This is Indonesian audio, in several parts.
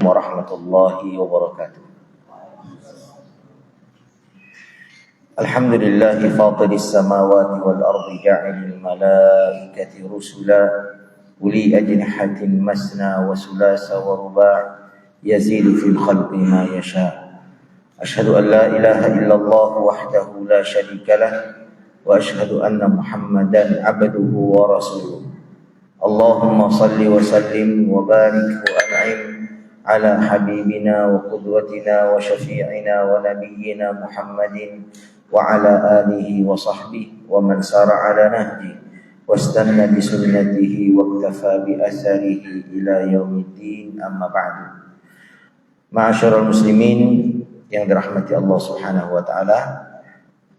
warahmatullahi wabarakatuh. Alhamdulillahi fatiris samawati wal ardi ja'ilil malaikati rusula uli ajnihatin masna wa sulasa wa ruba' yazidu fil khalqi ma yasha. Ashhadu an la ilaha illallah wahdahu la syarika lah wa ashhadu anna Muhammadan abduhu wa rasuluh. Allahumma salli wa sallim wa barik wa an'im ala habibina wa qudwatina wa syafi'ina wa nabiyyina Muhammadin wa ala alihi wa sahbihi wa man sara ala nahji wastanna bi sunnatihi wa iktafa bi atharihi ila yaumiddin, amma ba'du. Ma'asyiral muslimin yang dirahmati Allah Subhanahu wa taala,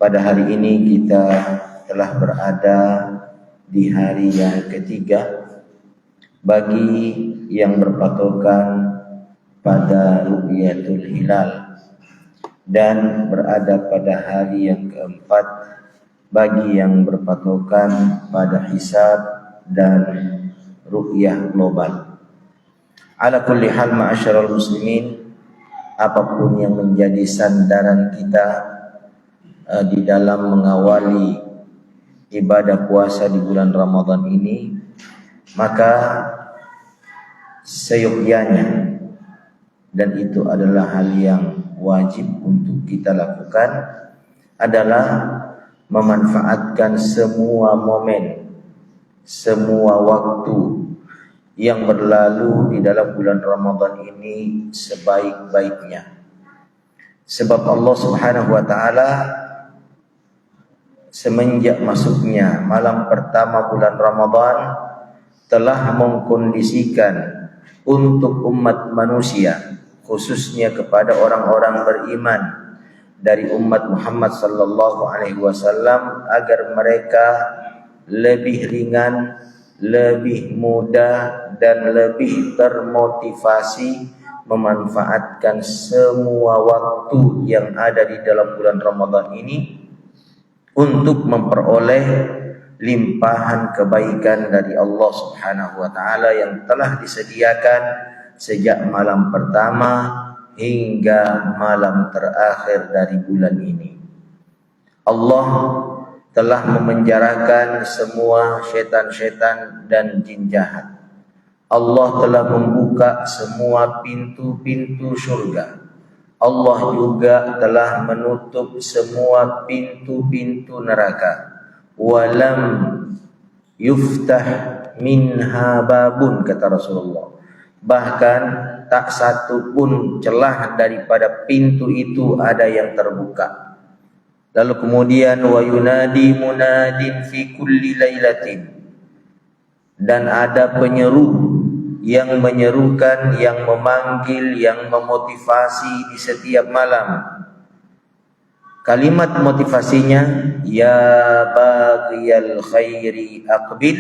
pada hari ini kita telah berada di hari yang ketiga bagi yang berpatokan pada ru'yatul hilal, dan berada pada hari yang keempat bagi yang berpatokan pada hisab dan ru'yah global. Ala kulli hal ma'asyiral muslimin, apapun yang menjadi sandaran kita di dalam mengawali ibadah puasa di bulan Ramadan ini, maka seyogyanya, dan itu adalah hal yang wajib untuk kita lakukan, adalah memanfaatkan semua momen, semua waktu yang berlalu di dalam bulan Ramadan ini sebaik-baiknya. Sebab Allah Subhanahu wa taala semenjak masuknya malam pertama bulan Ramadan telah mengkondisikan untuk umat manusia, khususnya kepada orang-orang beriman dari umat Muhammad sallallahu alaihi wasallam, agar mereka lebih ringan, lebih mudah dan lebih termotivasi memanfaatkan semua waktu yang ada di dalam bulan Ramadan ini untuk memperoleh limpahan kebaikan dari Allah Subhanahu wa taala yang telah disediakan sejak malam pertama hingga malam terakhir dari bulan ini. Allah telah memenjarakan semua syaitan-syaitan dan jin jahat. Allah telah membuka semua pintu-pintu surga. Allah juga telah menutup semua pintu-pintu neraka. Walam yuftah minha babun, kata Rasulullah. Bahkan tak satu pun celah daripada pintu itu ada yang terbuka. Lalu kemudian wa yunadi munadin fi kulli lailatin, dan ada penyeru yang menyerukan, yang memanggil, yang memotivasi di setiap malam. Kalimat motivasinya, ya baghiyal khairi aqbil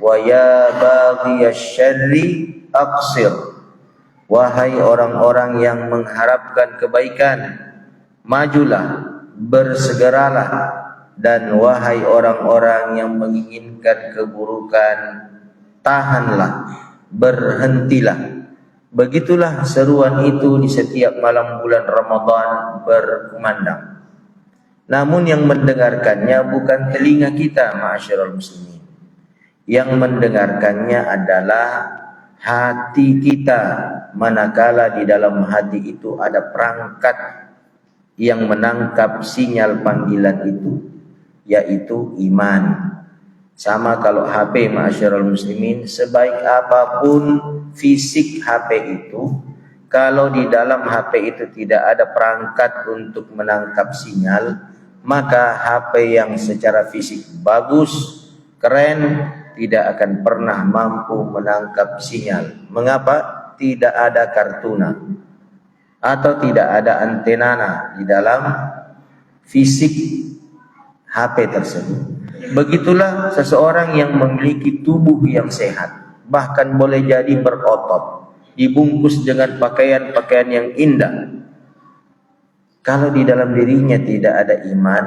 wa ya baghiyasy syarri aqsir. Wahai orang-orang yang mengharapkan kebaikan, majulah, bersegeralah, dan wahai orang-orang yang menginginkan keburukan, tahanlah, berhentilah. Begitulah seruan itu di setiap malam bulan Ramadan berkumandang. Namun yang mendengarkannya bukan telinga kita, ma'asyiral muslimin. Yang mendengarkannya adalah hati kita, manakala di dalam hati itu ada perangkat yang menangkap sinyal panggilan itu, yaitu iman. Sama kalau HP, ma'asyiral muslimin, sebaik apapun fisik HP itu, kalau di dalam HP itu tidak ada perangkat untuk menangkap sinyal, maka HP yang secara fisik bagus, keren, tidak akan pernah mampu menangkap sinyal. Mengapa? Tidak ada kartuna atau tidak ada antenana di dalam fisik HP tersebut. Begitulah seseorang yang memiliki tubuh yang sehat, bahkan boleh jadi berotot, dibungkus dengan pakaian-pakaian yang indah. Kalau di dalam dirinya tidak ada iman,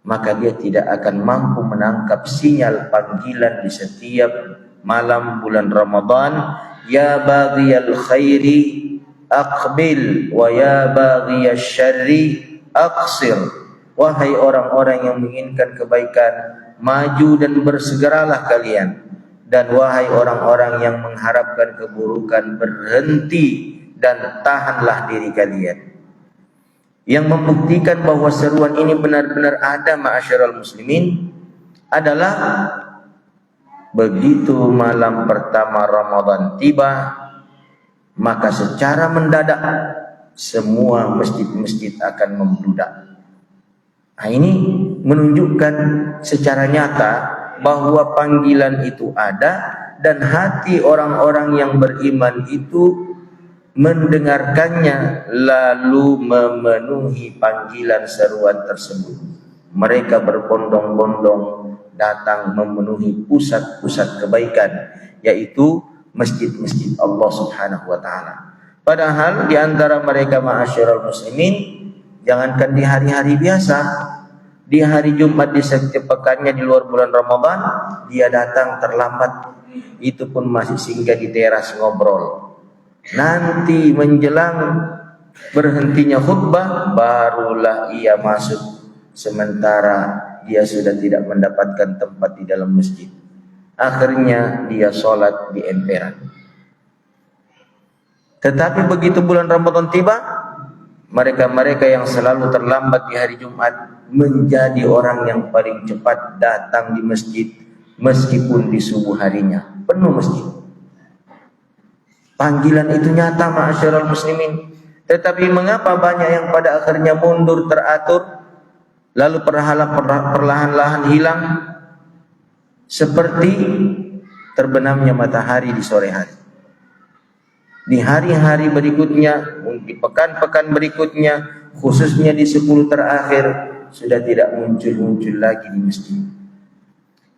maka dia tidak akan mampu menangkap sinyal panggilan di setiap malam bulan Ramadan ya baghiyal khairi aqbil wa ya baghiyasy syarri aqsir. Wahai orang-orang yang menginginkan kebaikan, maju dan bersegeralah kalian, dan wahai orang-orang yang mengharapkan keburukan, berhenti dan tahanlah diri kalian. Yang membuktikan bahwa seruan ini benar-benar ada, ma'asyiral muslimin, adalah begitu malam pertama Ramadan tiba, maka secara mendadak semua masjid-masjid akan membludak. Nah, ini menunjukkan secara nyata bahwa panggilan itu ada, dan hati orang-orang yang beriman itu mendengarkannya lalu memenuhi panggilan seruan tersebut. Mereka berbondong-bondong datang memenuhi pusat-pusat kebaikan, yaitu masjid-masjid Allah Subhanahu wa taala. Padahal di antara mereka, ma'asyiral muslimin, jangankan di hari-hari biasa, di hari Jumat di setiap pekannya di luar bulan Ramadan, dia datang terlambat, itu pun masih singgah di teras ngobrol. Nanti menjelang berhentinya khutbah barulah ia masuk, sementara dia sudah tidak mendapatkan tempat di dalam masjid. Akhirnya dia sholat di emperan. Tetapi begitu bulan Ramadan tiba, mereka-mereka yang selalu terlambat di hari Jumat menjadi orang yang paling cepat datang di masjid, meskipun di subuh harinya penuh masjid. Panggilan itu nyata, ma'asyiral muslimin. Tetapi mengapa banyak yang pada akhirnya mundur teratur, lalu perlahan-lahan hilang, seperti terbenamnya matahari di sore hari. Di hari-hari berikutnya, di pekan-pekan berikutnya, khususnya di 10 terakhir, sudah tidak muncul-muncul lagi di masjid.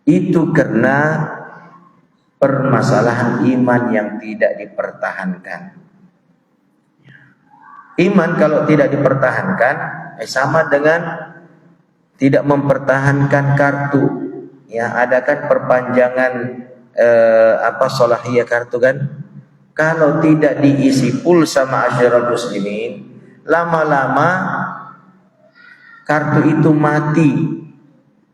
Itu karena permasalahan iman yang tidak dipertahankan. Iman kalau tidak dipertahankan sama dengan tidak mempertahankan kartu. Ya, ada kan perpanjangan solahiyah kartu kan? Kalau tidak diisi pulsa, ma'asyiral muslimin, lama-lama kartu itu mati.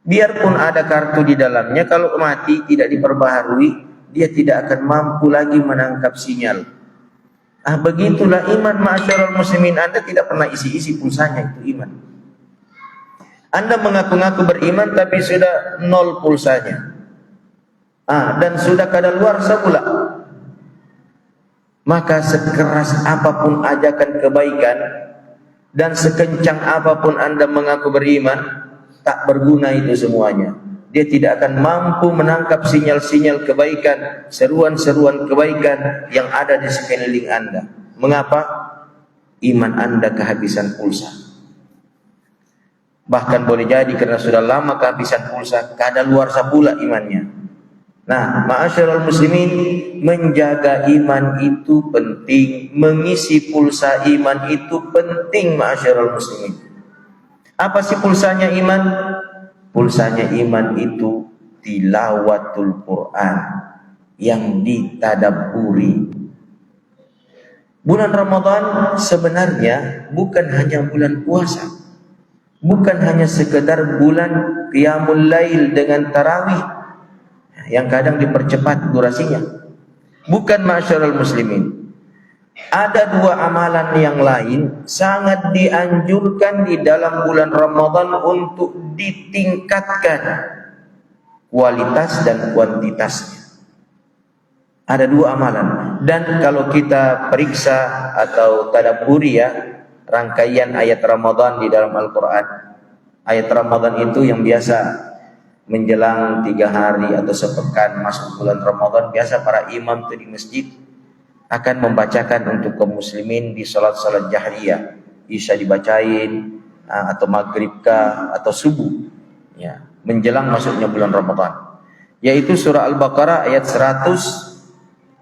Biarpun ada kartu di dalamnya, kalau mati tidak diperbaharui, dia tidak akan mampu lagi menangkap sinyal. Begitulah iman, ma'asyiral muslimin. Anda tidak pernah isi-isi pulsanya, itu iman. Anda mengaku-ngaku beriman tapi sudah nol pulsanya. Dan sudah kadaluarsa pula. Maka sekeras apapun ajakan kebaikan dan sekencang apapun Anda mengaku beriman, tak berguna itu semuanya. Dia tidak akan mampu menangkap sinyal-sinyal kebaikan, seruan-seruan kebaikan yang ada di sekeliling Anda. Mengapa? Iman Anda kehabisan pulsa. Bahkan boleh jadi karena sudah lama kehabisan pulsa, kadaluarsa pula imannya. Nah, ma'asyiral muslimin, menjaga iman itu penting, mengisi pulsa iman itu penting, ma'asyiral muslimin. Apa sih pulsanya iman? Pulsanya iman itu tilawatul Quran yang ditadabburi. Bulan Ramadan sebenarnya bukan hanya bulan puasa, bukan hanya sekedar bulan qiyamul lail dengan tarawih yang kadang dipercepat durasinya. Bukan, ma'asyiral muslimin. Ada dua amalan yang lain sangat dianjurkan di dalam bulan Ramadan untuk ditingkatkan kualitas dan kuantitasnya. Ada dua amalan. Dan kalau kita periksa atau tadabburi rangkaian ayat Ramadan di dalam Al-Quran, ayat Ramadan itu yang biasa menjelang 3 hari atau sepekan masuk bulan Ramadan, biasa para imam itu di masjid akan membacakan untuk kaum muslimin di salat-salat jahriyah, isya dibacain atau maghrib kah atau subuh, ya, menjelang masuknya bulan Ramadan, yaitu surah Al-Baqarah ayat 183,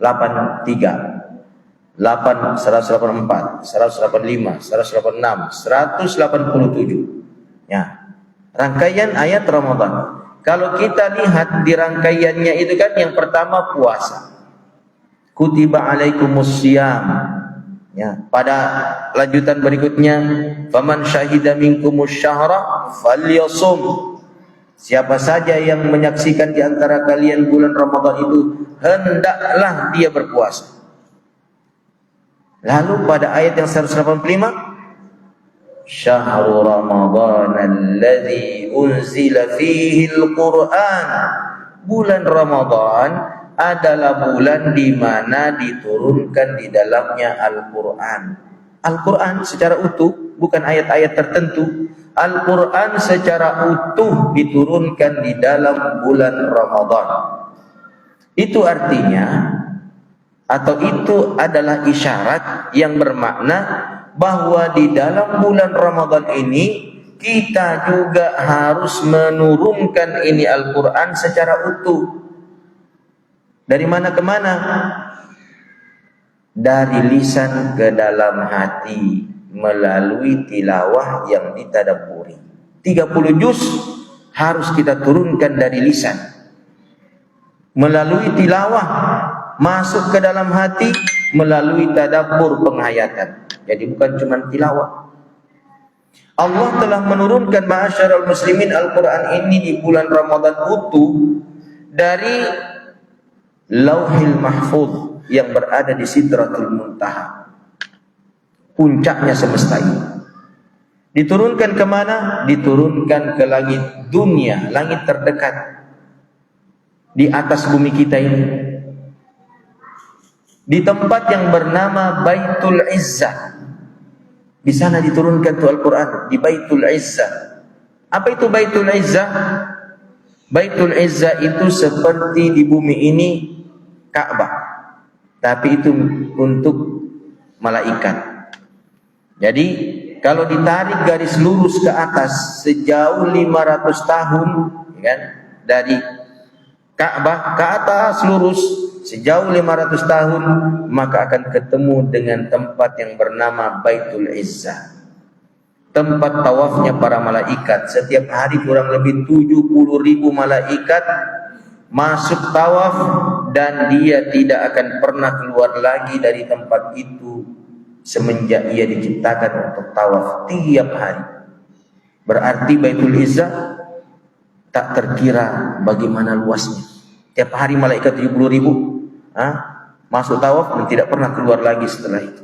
184, 185, 186, 187. Ya, rangkaian ayat Ramadan. Kalau kita lihat di rangkaiannya itu kan yang pertama puasa. kutiba alaikumus syiyam. Ya, pada lanjutan berikutnya, faman syahida minkumus syahra falyasum. Siapa saja yang menyaksikan di antara kalian bulan Ramadan itu, hendaklah dia berpuasa. Lalu pada ayat yang 185, syahrul Ramadan alladzi unzila fihi al-Qur'an. Bulan Ramadan adalah bulan di mana diturunkan di dalamnya Al-Quran. Al-Quran secara utuh, bukan ayat-ayat tertentu. Al-Quran secara utuh diturunkan di dalam bulan Ramadan. Itu artinya, atau itu adalah isyarat yang bermakna bahwa di dalam bulan Ramadan ini kita juga harus menurunkan ini Al-Quran secara utuh. Dari mana ke mana? Dari lisan ke dalam hati melalui tilawah yang ditadabburi. 30 juz harus kita turunkan dari lisan melalui tilawah, masuk ke dalam hati melalui tadabbur, penghayatan. Jadi bukan cuma tilawah. Allah telah menurunkan ma'asyiral muslimin Al-Quran ini di bulan Ramadan utuh dari Lauhil Mahfuz yang berada di Sidratul Muntaha, puncaknya semesta ini. Diturunkan kemana? Diturunkan ke langit dunia, langit terdekat di atas bumi kita ini, di tempat yang bernama Baitul Izzah. Di sana diturunkan tuh Al-Quran, di Baitul Izzah. Apa itu Baitul Izzah? Baitul Izzah itu seperti di bumi ini Ka'bah, tapi itu untuk malaikat. Jadi kalau ditarik garis lurus ke atas sejauh 500 tahun, kan, dari Ka'bah ke atas lurus sejauh 500 tahun, maka akan ketemu dengan tempat yang bernama Baitul Izzah. Tempat tawafnya para malaikat. Setiap hari kurang lebih 70.000 malaikat masuk tawaf, dan dia tidak akan pernah keluar lagi dari tempat itu semenjak ia diciptakan untuk tawaf tiap hari. Berarti Baitul Izzah tak terkira bagaimana luasnya. Tiap hari malaikat 70.000 masuk tawaf dan tidak pernah keluar lagi setelah itu.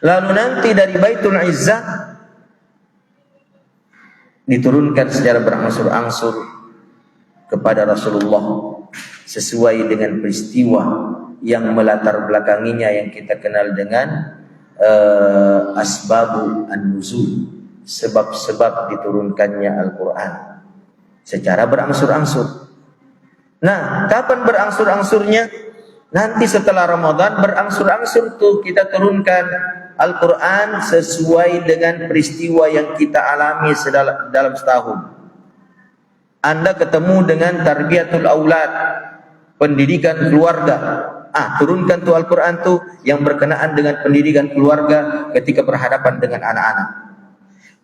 Lalu nanti dari Baitul Izzah diturunkan secara berangsur-angsur kepada Rasulullah sesuai dengan peristiwa yang melatar belakanginya yang kita kenal dengan asbabu an-nuzul, sebab-sebab diturunkannya Al-Quran secara berangsur-angsur. Nah, kapan berangsur-angsurnya? Nanti setelah Ramadan berangsur-angsur tuh kita turunkan Al-Quran sesuai dengan peristiwa yang kita alami dalam setahun. Anda ketemu dengan tarbiyatul aulad, pendidikan keluarga. Turunkan tuh Al-Quran tuh yang berkenaan dengan pendidikan keluarga ketika berhadapan dengan anak-anak.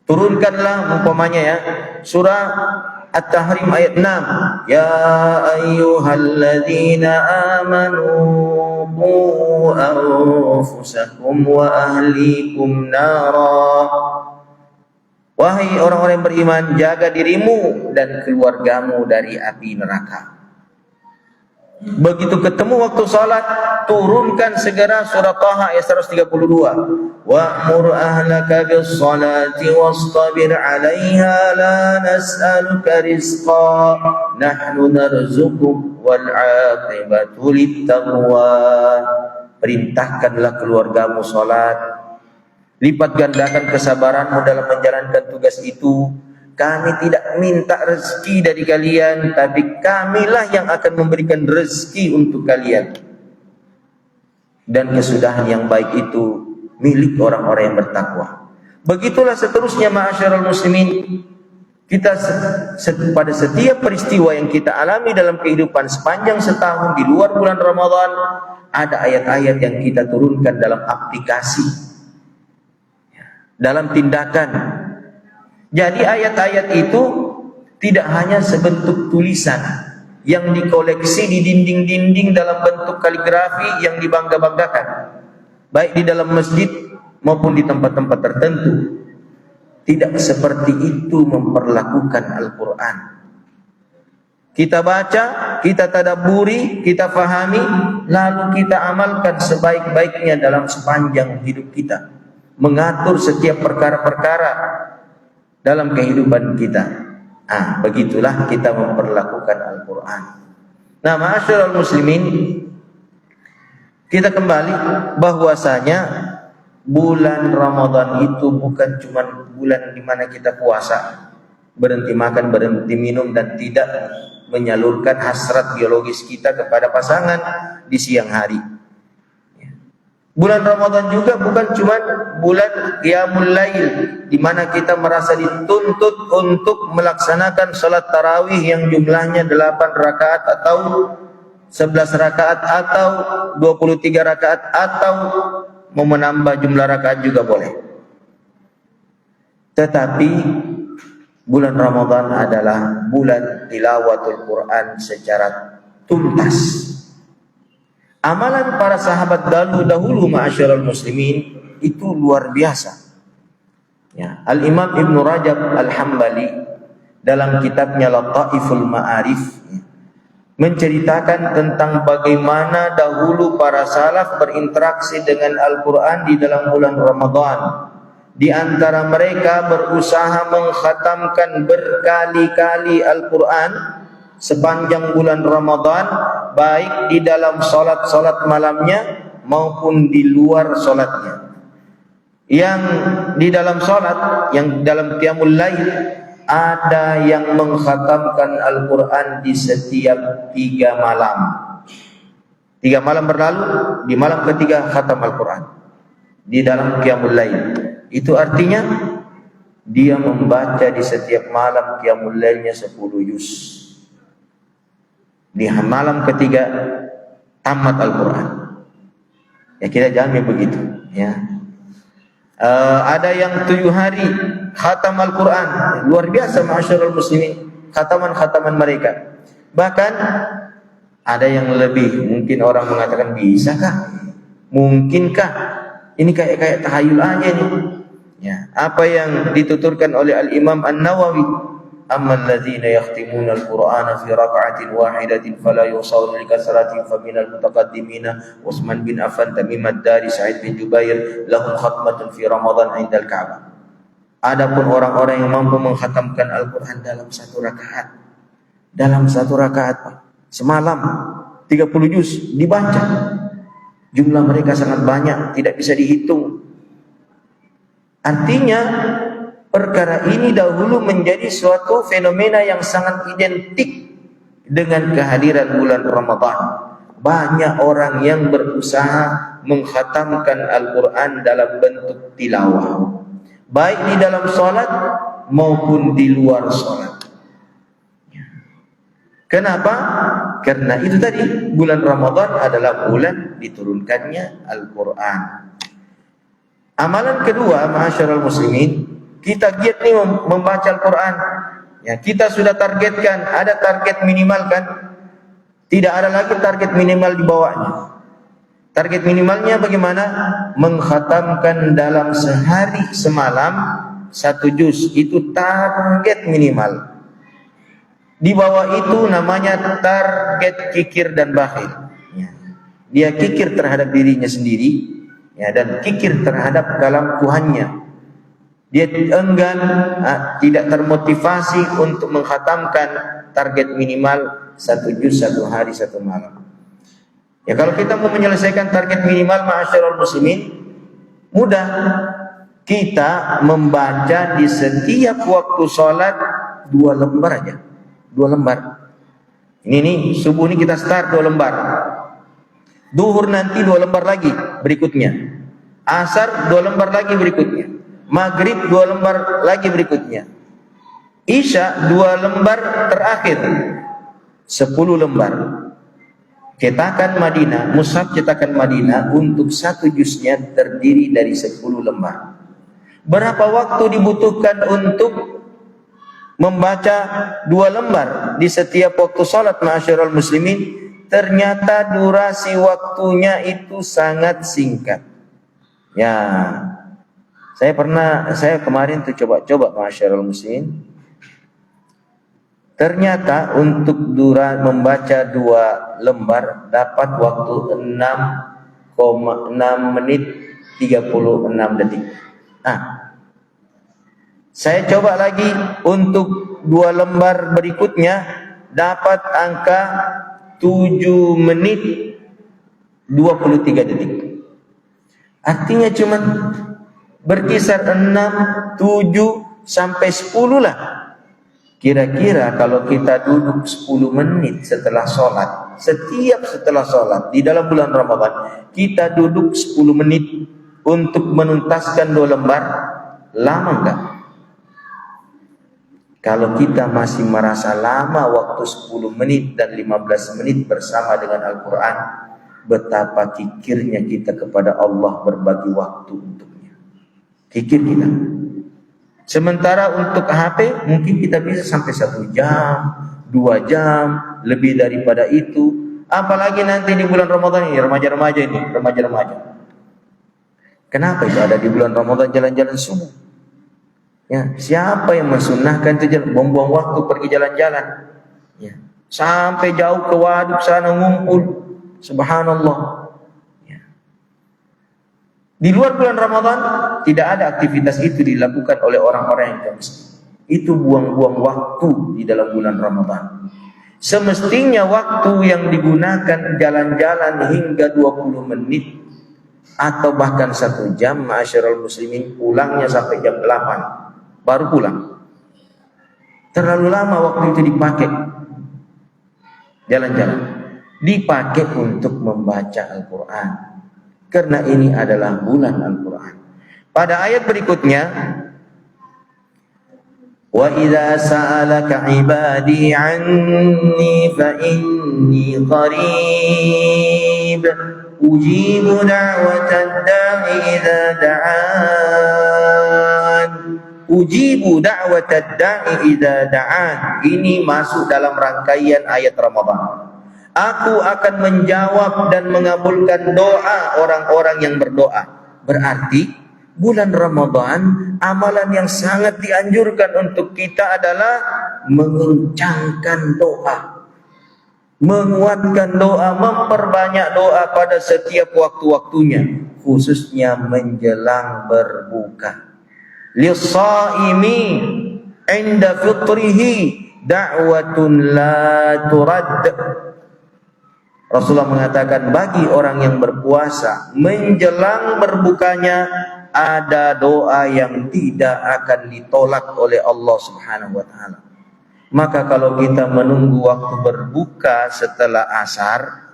Turunkanlah umpamanya ya, surah At-Tahrim ayat 6. Ya ayyuhalladzina amanu qu anfusakum wa ahlikum nara. Wahai orang-orang yang beriman, jaga dirimu dan keluargamu dari api neraka. Begitu ketemu waktu salat, turunkan segera surah Taha ayat 132. Wa'mur ahlaka bis salati wastabir 'alaiha la nas'aluka rizqa nahnu narzuquk wal 'aqibatu littaqwa. Perintahkanlah keluargamu salat, lipat gandakan kesabaranmu dalam menjalankan tugas itu. Kami tidak minta rezeki dari kalian, tapi kamilah yang akan memberikan rezeki untuk kalian. Dan kesudahan yang baik itu milik orang-orang yang bertakwa. Begitulah seterusnya ma'asyiral muslimin. Kita pada setiap peristiwa yang kita alami dalam kehidupan sepanjang setahun di luar bulan Ramadan, ada ayat-ayat yang kita turunkan dalam aplikasi, dalam tindakan. Jadi ayat-ayat itu tidak hanya sebentuk tulisan yang dikoleksi di dinding-dinding dalam bentuk kaligrafi yang dibangga-banggakan, baik di dalam masjid maupun di tempat-tempat tertentu. Tidak seperti itu memperlakukan Al-Quran. Kita baca, kita tadabburi, kita fahami, lalu kita amalkan sebaik-baiknya dalam sepanjang hidup kita, mengatur setiap perkara-perkara dalam kehidupan kita. Begitulah kita memperlakukan Al-Quran. Nah, ma'asyiral muslimin, kita kembali bahwasanya bulan Ramadan itu bukan cuma bulan di mana kita puasa, berhenti makan, berhenti minum, dan tidak menyalurkan hasrat biologis kita kepada pasangan di siang hari. Bulan Ramadan juga bukan cuma bulan Qiyamul Lail, di mana kita merasa dituntut untuk melaksanakan salat tarawih yang jumlahnya 8 rakaat atau 11 rakaat atau 23 rakaat atau mau menambah jumlah rakaat juga boleh. Tetapi bulan Ramadan adalah bulan tilawatul Quran secara tuntas. Amalan para sahabat dahulu ma'asyiral muslimin itu luar biasa. Ya, Al-Imam Ibnu Rajab Al-Hambali dalam kitabnya Lataiful Ma'arif menceritakan tentang bagaimana dahulu para salaf berinteraksi dengan Al-Quran di dalam bulan Ramadan. Di antara mereka berusaha mengkhatamkan berkali-kali Al-Quran sepanjang bulan Ramadan, baik di dalam solat malamnya maupun di luar solatnya. Yang di dalam solat, yang dalam Qiyamul Lail, ada yang mengkhatamkan Al-Quran di setiap 3 malam. 3 malam berlalu, di malam ketiga khatam Al-Quran di dalam Qiyamul Lail. Itu artinya dia membaca di setiap malam Qiyamul Lailnya 10 juz. Di malam ketiga tamat Al-Quran. Ya, kita jamin begitu. Ya. Ada yang 7 hari khatam Al-Quran. Luar biasa ma'asyiral muslimin, khataman mereka. Bahkan ada yang lebih. Mungkin orang mengatakan, bisakah? Mungkinkah? Ini kayak tahayul aja nih. Ya, apa yang dituturkan oleh Al-Imam An-Nawawi, amma alladzina yakhtimuna al-Qur'ana fi raka'atin wahidatin fala yusawwir likasratin faminal mutaqaddimina Utsman bin Affan, Tamim ad-Dari, Sa'id bin Jubair, lahum khatmatun fi Ramadan 'indal Ka'bah. Adapun orang-orang yang mampu mengkhatamkan Al-Quran dalam 1 rakaat, semalam 30 juz dibaca, jumlah mereka sangat banyak, tidak bisa dihitung. Artinya perkara ini dahulu menjadi suatu fenomena yang sangat identik dengan kehadiran bulan Ramadan. Banyak orang yang berusaha mengkhatamkan Al-Quran dalam bentuk tilawah, baik di dalam sholat maupun di luar sholat. Kenapa? Karena itu tadi, bulan Ramadan adalah bulan diturunkannya Al-Quran. Amalan kedua, ma'asyiral muslimin, kita giat nih membaca Al-Quran. Ya, kita sudah targetkan, ada target minimal kan? Tidak ada lagi target minimal di bawahnya. Target minimalnya bagaimana? Mengkhatamkan dalam sehari semalam 1 juz. Itu target minimal. Di bawah itu namanya target kikir dan bakhil. Ya. Dia kikir terhadap dirinya sendiri, ya, dan kikir terhadap kalam Tuhannya. Dia enggan, tidak termotivasi untuk mengkhatamkan target minimal 1 juz 1 hari 1 malam. Ya, kalau kita mau menyelesaikan target minimal ma'asyiral muslimin, mudah. Kita membaca di setiap waktu sholat 2 lembar aja. 2 lembar. Ini nih, subuh ini kita start 2 lembar. Duhur nanti 2 lembar lagi berikutnya. Asar 2 lembar lagi berikutnya. Maghrib 2 lembar lagi berikutnya. Isya 2 lembar terakhir. 10 lembar. Cetakan Madinah, mushaf cetakan Madinah untuk 1 juznya terdiri dari 10 lembar. Berapa waktu dibutuhkan untuk membaca 2 lembar di setiap waktu sholat, ma'asyiral muslimin, ternyata durasi waktunya itu sangat singkat. Ya, saya kemarin tuh coba ma'asyiral muslimin. Ternyata untuk membaca 2 lembar dapat waktu 6,6 menit 36 detik. Saya coba lagi untuk 2 lembar berikutnya dapat angka 7 menit 23 detik. Artinya cuma berkisar 6, 7 sampai 10 lah. Kira-kira kalau kita duduk 10 menit setelah sholat, setelah sholat di dalam bulan Ramadan, kita duduk 10 menit untuk menuntaskan 2 lembar, lama enggak? Kalau kita masih merasa lama waktu 10 menit dan 15 menit bersama dengan Al-Quran, betapa kikirnya kita kepada Allah berbagi waktu untuknya. Kikir kita. Sementara untuk HP mungkin kita bisa sampai 1 jam, 2 jam, lebih daripada itu. Apalagi nanti di bulan Ramadan ini, remaja-remaja. Kenapa itu ada di bulan Ramadan jalan-jalan subuh? Ya, siapa yang mensunnahkan itu jalan, buang-buang waktu pergi jalan-jalan? Ya, sampai jauh ke waduk sana ngumpul. Subhanallah. Di luar bulan Ramadan tidak ada aktivitas itu dilakukan oleh orang-orang yang miskin. Itu buang-buang waktu di dalam bulan Ramadan. Semestinya waktu yang digunakan jalan-jalan hingga 20 menit atau bahkan 1 jam, ma'asyiral muslimin, pulangnya sampai jam 8 baru pulang. Terlalu lama waktu itu dipakai jalan-jalan, dipakai untuk membaca Al-Quran. Karena ini adalah bulan Al-Quran. Pada ayat berikutnya, wa idza sa'alaka 'ibadi 'anni fa inni qarib ujibu da'watad da'i idza da'an. Ujibu da'watad da'i idza da'an. Ini masuk dalam rangkaian ayat Ramadan. Aku akan menjawab dan mengabulkan doa orang-orang yang berdoa. Berarti bulan Ramadan, amalan yang sangat dianjurkan untuk kita adalah mengencangkan doa, menguatkan doa, memperbanyak doa pada setiap waktu-waktunya, khususnya menjelang berbuka. Lis-shaimi 'inda fitrihi da'watun la turad. Rasulullah mengatakan bagi orang yang berpuasa menjelang berbukanya ada doa yang tidak akan ditolak oleh Allah Subhanahu wa taala. Maka kalau kita menunggu waktu berbuka setelah asar,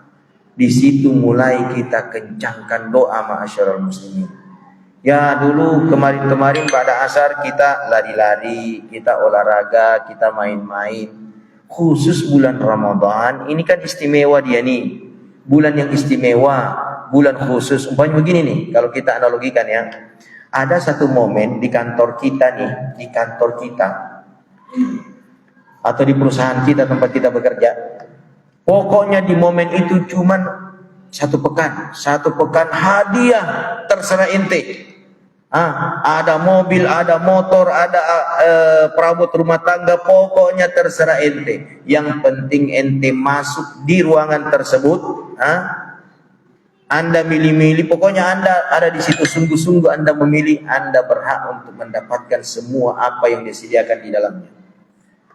di situ mulai kita kencangkan doa, ma'asyiral muslimin. Ya, dulu kemarin pada asar kita lari-lari, kita olahraga, kita main-main. Khusus bulan Ramadan ini kan istimewa dia nih, bulan yang istimewa, bulan khusus. Umpamanya begini nih, kalau kita analogikan ya, ada satu momen di kantor kita atau di perusahaan kita tempat kita bekerja, pokoknya di momen itu cuman satu pekan hadiah terserah ente. Ada mobil, ada motor, ada perabot rumah tangga, pokoknya terserah ente. Yang penting ente masuk di ruangan tersebut, Anda milih-milih, pokoknya Anda ada di situ, sungguh-sungguh Anda memilih, Anda berhak untuk mendapatkan semua apa yang disediakan di dalamnya.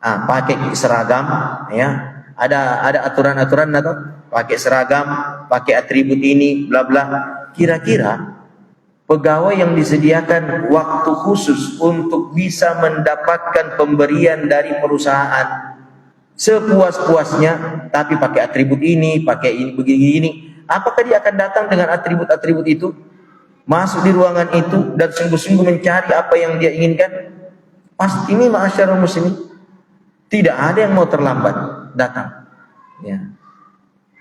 Pakai seragam, ya. Ada aturan-aturan atau pakai seragam, pakai atribut ini, bla bla. Kira-kira pegawai yang disediakan waktu khusus untuk bisa mendapatkan pemberian dari perusahaan sepuas-puasnya, tapi pakai atribut ini, pakai ini, begini-gini. Apakah dia akan datang dengan atribut-atribut itu, masuk di ruangan itu dan sungguh-sungguh mencari apa yang dia inginkan? Pasti ini, ma'asyarul muslimin, tidak ada yang mau terlambat datang. Ya.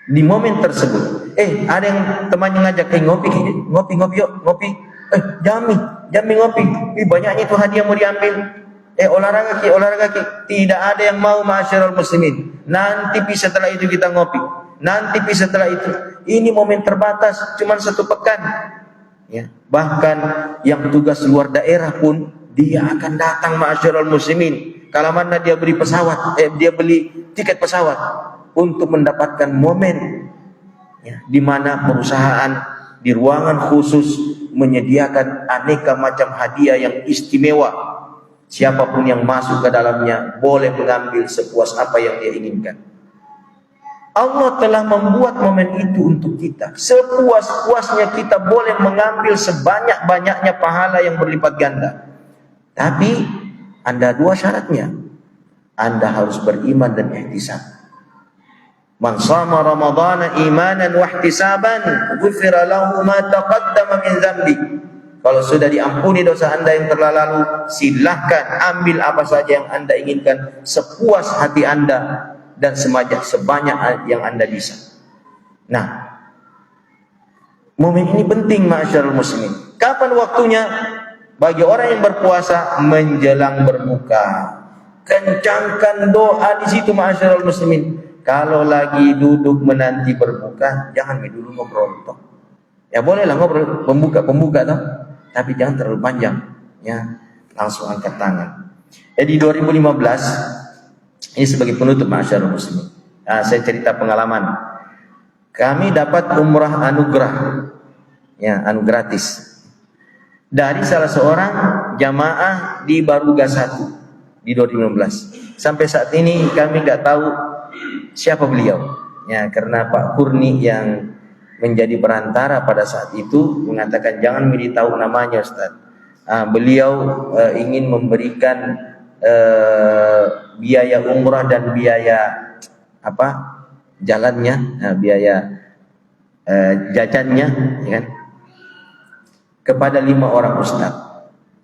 Di momen tersebut, ada yang temannya ngajak, ngopi yuk, ngopi. Jami ngopi. Banyaknya itu hadiah mau diambil. Olahraga ki. Tidak ada yang mau, ma'asyiral muslimin. Nanti setelah itu kita ngopi. Nanti setelah itu. Ini momen terbatas, cuma 1 pekan. Ya. Bahkan yang tugas luar daerah pun dia akan datang, ma'asyiral muslimin. Kalau mana dia beli tiket pesawat untuk mendapatkan momen, ya, di mana perusahaan di ruangan khusus menyediakan aneka macam hadiah yang istimewa. Siapapun yang masuk ke dalamnya boleh mengambil sepuas apa yang dia inginkan. Allah telah membuat momen itu untuk kita. Sepuas-puasnya kita boleh mengambil sebanyak-banyaknya pahala yang berlipat ganda. Tapi Anda 2 syaratnya. Anda harus beriman dan ihtisab. Man shama ramadhana imanan wa ihtisaban ghufira lahu ma taqaddama min dzambi. Kalau sudah diampuni dosa Anda yang telah lalu, silahkan ambil apa saja yang Anda inginkan sepuas hati Anda dan sebanyak yang Anda bisa. Nah, momen ini penting, ma'asyiral muslimin. Kapan waktunya? Bagi orang yang berpuasa menjelang berbuka. Kencangkan doa di situ, ma'asyiral muslimin. Kalau lagi duduk menanti berbuka, jangan dulu ngobrol toh. Ya bolehlah ngobrol pembuka toh, tapi jangan terlalu panjang. Ya, langsung angkat tangan. Di 2015 ini sebagai penutup, ma'asyiral muslimin. Saya cerita pengalaman. Kami dapat umrah anugerah, ya, gratis dari salah seorang jamaah di Baruga 1 di 2015. Sampai saat ini kami nggak tahu siapa beliau, ya, karena Pak Kurni yang menjadi perantara pada saat itu mengatakan jangan beritahu namanya, Ustaz. Beliau ingin memberikan biaya umrah dan biaya jalannya, biaya jajannya, ya kan, kepada 5 orang ustaz.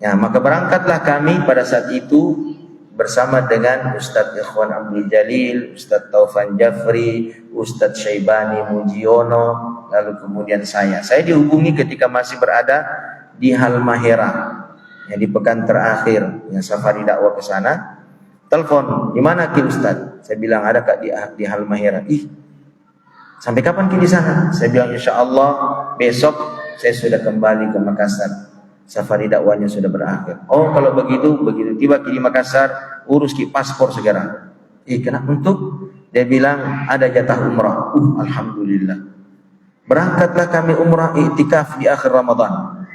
Ya, maka berangkatlah kami pada saat itu bersama dengan Ustaz Ikhwan Abdul Jalil, Ustaz Taufan Jafri, Ustaz Syaibani Mujiono, lalu kemudian saya. Saya dihubungi ketika masih berada di Halmahera, ya, di pekan terakhir yang safari dakwah ke sana. Telepon, di mana Ki Ustaz? Saya bilang ada Kak di Halmahera. Sampai kapan Ki di sana? Saya bilang insyaallah besok saya sudah kembali ke Makassar. Safari dakwahnya sudah berakhir. Oh, kalau begitu tiba Ki di Makassar, urus Ki paspor segera. Kenapa untuk? Dia bilang ada jatah umrah. Alhamdulillah. Berangkatlah kami umrah iktikaf di akhir Ramadan.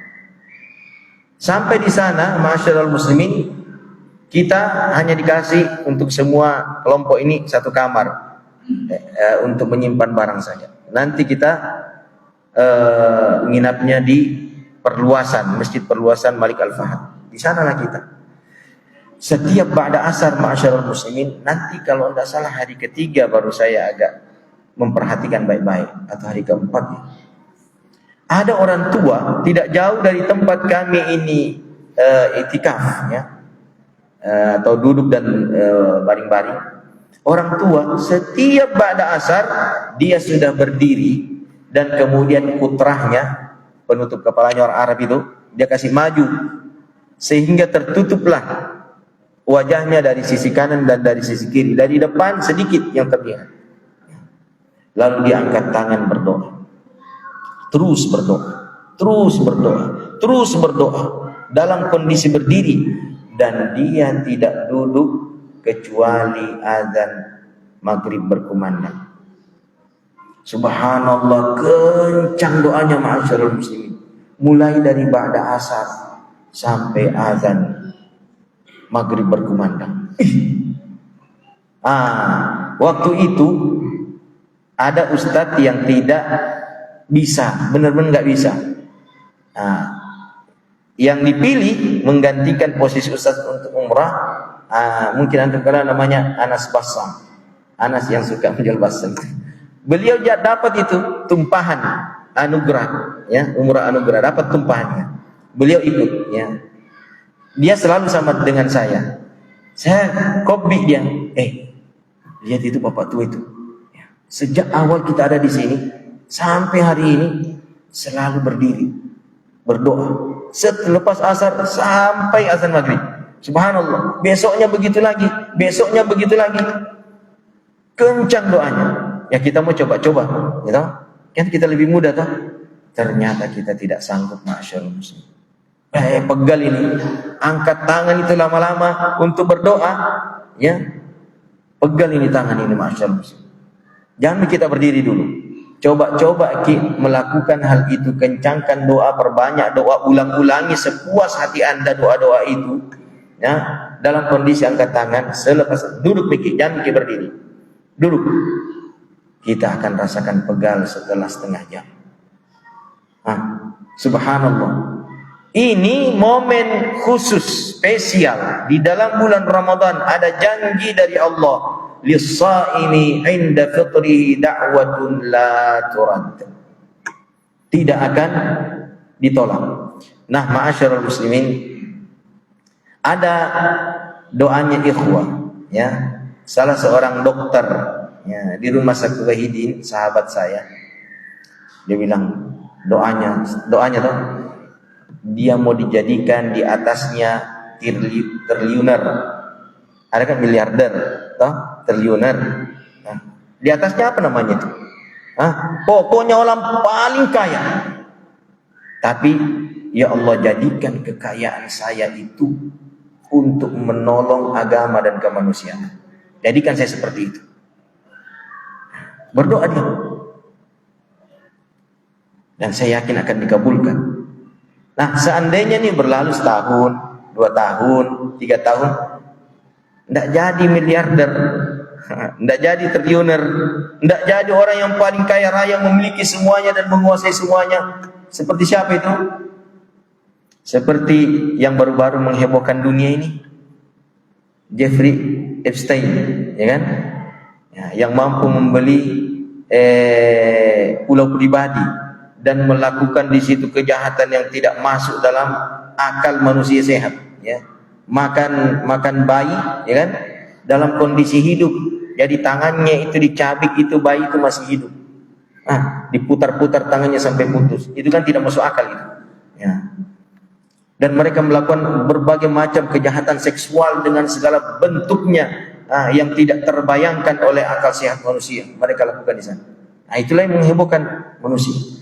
Sampai di sana, ma'asyiral muslimin, kita hanya dikasih untuk semua kelompok ini 1 kamar untuk menyimpan barang saja. Nanti kita nginapnya di Masjid Perluasan Malik Al-Fahad. Di sanalah kita. Setiap ba'da asar, ma'asyiral muslimin, nanti kalau tidak salah hari ketiga baru saya agak memperhatikan baik-baik, atau hari keempat. Ada orang tua tidak jauh dari tempat kami ini iktikaf, ya, atau duduk dan baring-baring. Orang tua setiap ba'da asar dia sudah berdiri, dan kemudian putrahnya, penutup kepalanya orang Arab itu, dia kasih maju sehingga tertutuplah wajahnya dari sisi kanan dan dari sisi kiri, dari depan sedikit yang terlihat. Lalu dia angkat tangan berdoa, terus berdoa dalam kondisi berdiri, dan dia tidak duduk kecuali azan maghrib berkumandang. Subhanallah, kencang doanya, ma'asyiral muslimin. Mulai dari ba'da asar sampai azan maghrib berkumandang. Waktu itu ada ustadz yang tidak bisa, benar-benar nggak bisa. Yang dipilih menggantikan posisi ustadz untuk umrah, mungkin antum kenal namanya Anas Bassam. Anas yang suka menjual Bassam. Beliau dapat itu tumpahan anugerah, ya, umrah anugerah, dapat tumpahannya. Beliau ikut, ya. Dia selalu sama dengan saya. Saya kopi dia. Lihat itu bapak tua itu. Ya. Sejak awal kita ada di sini sampai hari ini selalu berdiri, berdoa. Selepas asar sampai azan maghrib. Subhanallah. Besoknya begitu lagi, besoknya begitu lagi. Kencang doanya. Ya kita mau coba-coba, gitu. Kan kita lebih mudah toh. Ternyata kita tidak sanggup, ma'asyarul muslim. Pegal ini, angkat tangan itu lama-lama untuk berdoa, ya. Pegal ini tangan ini, ma'asyarul muslim. Jangan kita berdiri dulu. Coba-coba melakukan hal itu, kencangkan doa, perbanyak doa, ulang-ulangi sepuas hati Anda doa-doa itu. Ya, dalam kondisi angkat tangan, selepas duduk mikir, jangan mikir berdiri. Duduk. Kita akan rasakan pegal setelah setengah jam. Subhanallah. Ini momen khusus, spesial. Di dalam bulan Ramadan ada janji dari Allah. Lis-shaimi 'inda fitrihi da'watun la turad. Tidak akan ditolak. Nah, ma'asyarul muslimin, ada doanya ikhwah, ya. Salah seorang dokter, ya, di rumah sakit Wahidin, sahabat saya. Dia bilang doanya tuh, dia mau dijadikan di atasnya triliuner. Ada kan miliarder, toh? Triliuner. Nah, di atasnya apa namanya itu? Pokoknya orang paling kaya. Tapi ya Allah, jadikan kekayaan saya itu untuk menolong agama dan kemanusiaan. Jadikan saya seperti itu. Berdoa dia. Dan saya yakin akan dikabulkan. Nah, seandainya nih berlalu setahun, 2 tahun, 3 tahun, tidak jadi miliarder, tidak jadi triliuner, tidak jadi orang yang paling kaya raya, memiliki semuanya dan menguasai semuanya. Seperti siapa itu? Seperti yang baru-baru menghebohkan dunia ini, Jeffrey Epstein, ya kan? Ya, yang mampu membeli pulau pribadi dan melakukan di situ kejahatan yang tidak masuk dalam akal manusia sehat, ya. Makan bayi, ya kan? Dalam kondisi hidup. Jadi tangannya itu dicabik, itu bayi itu masih hidup. Diputar-putar tangannya sampai putus. Itu kan tidak masuk akal itu. Ya. Dan mereka melakukan berbagai macam kejahatan seksual dengan segala bentuknya, yang tidak terbayangkan oleh akal sehat manusia. Mereka lakukan di sana. Itulah yang menghebohkan manusia.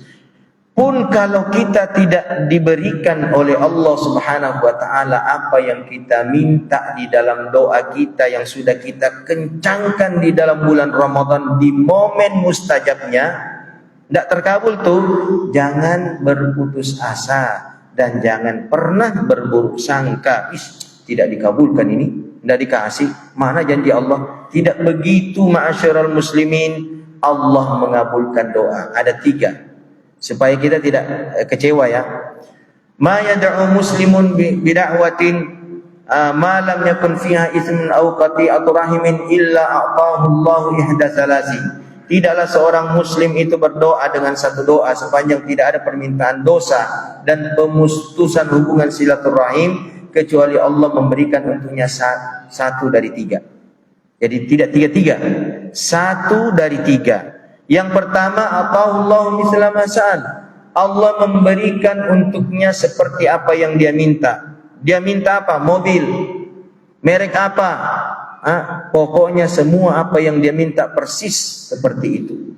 Pun kalau kita tidak diberikan oleh Allah Subhanahu wa taala apa yang kita minta di dalam doa kita yang sudah kita kencangkan di dalam bulan Ramadan, di momen mustajabnya, tidak terkabul tuh, jangan berputus asa dan jangan pernah berburuk sangka. Tidak dikabulkan ini, tidak dikasih. Mana janji Allah? Tidak begitu, ma'asyiral muslimin. Allah mengabulkan doa. Ada 3. Supaya kita tidak kecewa, ya. Ma yad'u muslimun bida'watin ma lam yakun fiha itsmun aw qati'atu rahimin illa a'tahu Allahu ihda thalasi. Tidaklah seorang muslim itu berdoa dengan satu doa sepanjang tidak ada permintaan dosa dan pemutusan hubungan silaturahim, kecuali Allah memberikan untuknya 1 dari 3. Jadi tidak 3-3, 1 dari 3. Yang pertama, atahullahu mithla ma sa'al. Allah memberikan untuknya seperti apa yang dia minta. Dia minta apa? Mobil. Merek apa? Pokoknya semua apa yang dia minta persis seperti itu.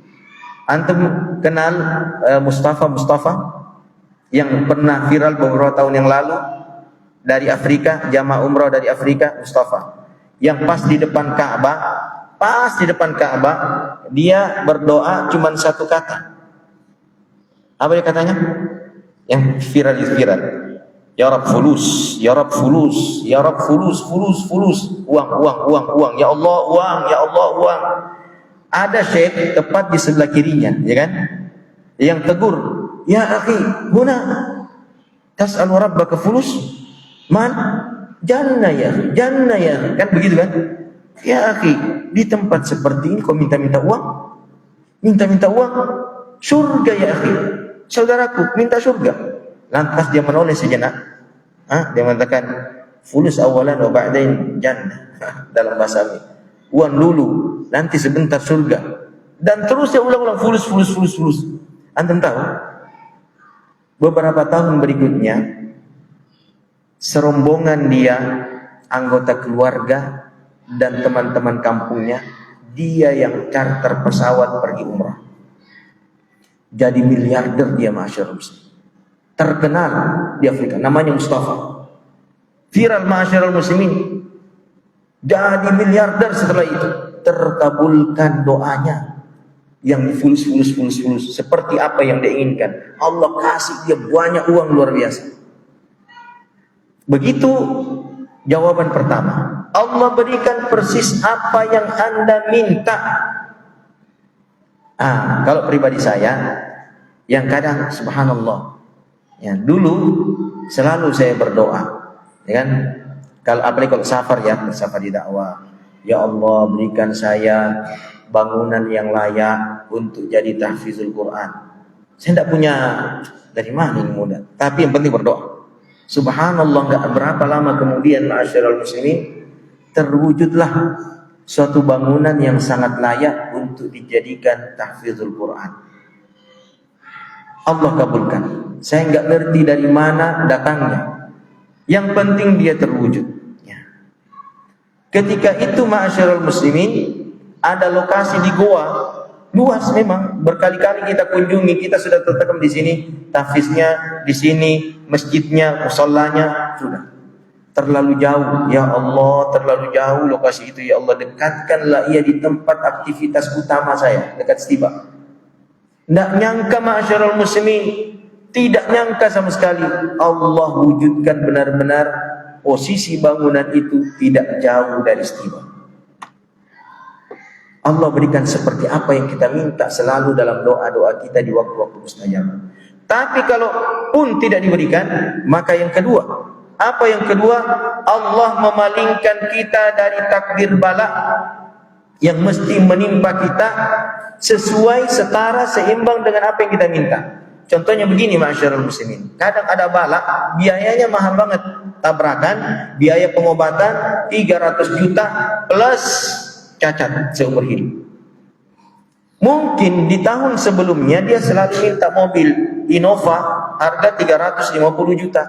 Antum kenal Mustafa yang pernah viral beberapa tahun yang lalu dari Afrika, jamaah umrah dari Afrika, Mustafa, yang pas di depan Ka'bah, dia berdoa cuma 1 kata. Apa dia katanya? Yang viral. Ya Rabb fulus, ya Rabb fulus, ya Rabb fulus. Uang. Ya Allah uang. Ada syekh tepat di sebelah kirinya, ya kan? Yang tegur, ya akhi, huna tas'alu rabbaka fulus? Man? Jannah ya. Kan begitu kan? Ya akhi, di tempat seperti ini kau minta-minta uang? Minta-minta uang? Surga ya akhi. Saudaraku, minta surga. Lantas dia menoleh sejenak. Dia mengatakan, fulus awalan wa ba'dain jannah. Dalam bahasa ini, uang dulu, nanti sebentar surga. Dan terus dia ulang-ulang fulus. Antum tahu? Beberapa tahun berikutnya, serombongan dia anggota keluarga dan teman-teman kampungnya, dia yang charter pesawat pergi umrah. Jadi miliarder dia, masyaallah muslim. Terkenal di Afrika, namanya Mustafa. Viral masyaallah muslimin. Jadi miliarder setelah itu. Terkabulkan doanya yang fulus seperti apa yang dia inginkan. Allah kasih dia banyak uang luar biasa. Begitu jawaban pertama. Allah berikan persis apa yang Anda minta. Kalau pribadi saya, yang kadang subhanallah, ya, dulu selalu saya berdoa, ya kan? Kalau apalagi kalau safar di dakwah, ya Allah berikan saya bangunan yang layak untuk jadi tahfizul Quran. Saya tidak punya dari mana ini mudah, tapi yang penting berdoa. Subhanallah, nggak berapa lama kemudian ma'asyiral muslimin, terwujudlah suatu bangunan yang sangat layak untuk dijadikan tahfizul Quran. Allah kabulkan. Saya nggak ngerti dari mana datangnya. Yang penting dia terwujud. Ketika itu ma'asyiral muslimin, ada lokasi di goa, luas memang, berkali-kali kita kunjungi, kita sudah tertekam di sini, tahfiznya di sini, masjidnya, musallanya, sudah. Terlalu jauh, ya Allah, terlalu jauh lokasi itu, ya Allah, dekatkanlah ia di tempat aktivitas utama saya, dekat Setiba. Tidak nyangka ma'asyiral muslimin, tidak nyangka sama sekali, Allah wujudkan benar-benar posisi bangunan itu tidak jauh dari Setiba. Allah berikan seperti apa yang kita minta selalu dalam doa-doa kita di waktu-waktu mustajab. Tapi kalau pun tidak diberikan, maka yang kedua, apa yang kedua? Allah memalingkan kita dari takdir bala yang mesti menimpa kita sesuai, setara, seimbang dengan apa yang kita minta. Contohnya begini ma'asyiral muslimin, kadang ada bala biayanya mahal banget, tabrakan, biaya pengobatan 300 juta plus cacat seumur hidup. Mungkin di tahun sebelumnya dia selalu minta mobil Innova harga 350 juta.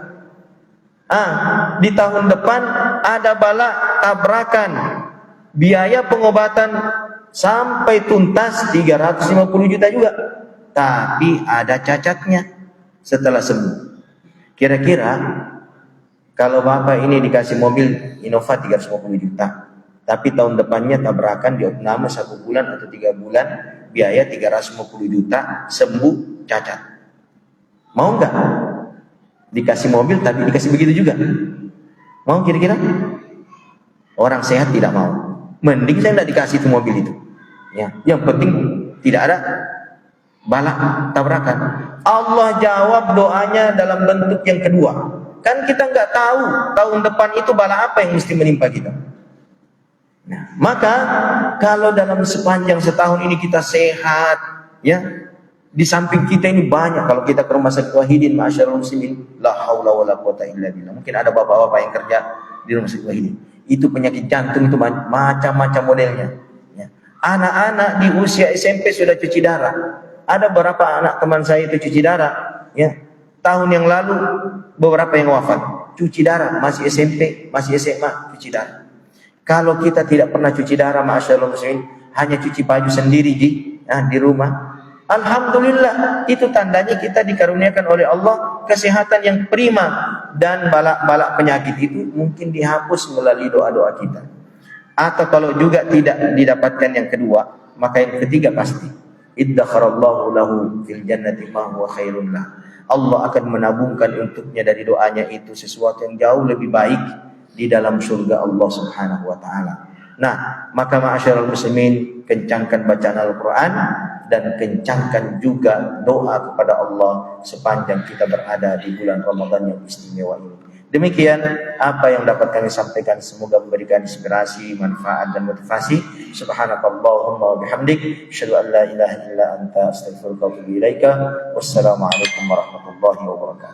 Di tahun depan ada bala tabrakan, biaya pengobatan sampai tuntas 350 juta juga. Tapi ada cacatnya setelah sembuh. Kira-kira kalau bapak ini dikasih mobil Innova 350 juta, tapi tahun depannya tabrakan di opname 1 bulan atau 3 bulan, biaya 350 juta, sembuh, cacat. Mau nggak? Dikasih mobil tapi dikasih begitu juga. Mau kira-kira? Orang sehat tidak mau. Mending saya tidak dikasih itu mobil itu. Ya, yang penting tidak ada bala tabrakan. Allah jawab doanya dalam bentuk yang kedua. Kan kita nggak tahu tahun depan itu bala apa yang mesti menimpa kita. Nah, maka kalau dalam sepanjang setahun ini kita sehat, ya, di samping kita ini banyak. Kalau kita ke rumah sakit Wahidin, ma'asyiral muslimin, la haula wala quwata illa billah. Mungkin ada bapak-bapak yang kerja di rumah sakit Wahidin. Itu penyakit jantung itu macam-macam modelnya. Ya. Anak-anak di usia SMP sudah cuci darah. Ada beberapa anak teman saya itu cuci darah. Ya. Tahun yang lalu beberapa yang wafat. Cuci darah, masih SMP, masih SMA, cuci darah. Kalau kita tidak pernah cuci darah, ma'asyiral muslimin, hanya cuci baju sendiri di rumah, alhamdulillah, itu tandanya kita dikaruniakan oleh Allah kesehatan yang prima, dan balak-balak penyakit itu mungkin dihapus melalui doa-doa kita. Atau kalau juga tidak didapatkan yang kedua, maka yang ketiga pasti iddakharallahu lahu fil jannati ma huwa khairun lah. Allah akan menabungkan untuknya dari doanya itu sesuatu yang jauh lebih baik di dalam surga Allah Subhanahu wa taala. Nah, maka ma'asyiral muslimin, kencangkan bacaan Al-Qur'an dan kencangkan juga doa kepada Allah sepanjang kita berada di bulan Ramadan yang istimewa ini. Demikian apa yang dapat kami sampaikan, semoga memberikan inspirasi, manfaat dan motivasi. Subhanakallahumma wa bihamdik, asyhadu an la ilaha illa anta, astaghfiruka wa atubu ilaika. Wassalamualaikum warahmatullahi wabarakatuh.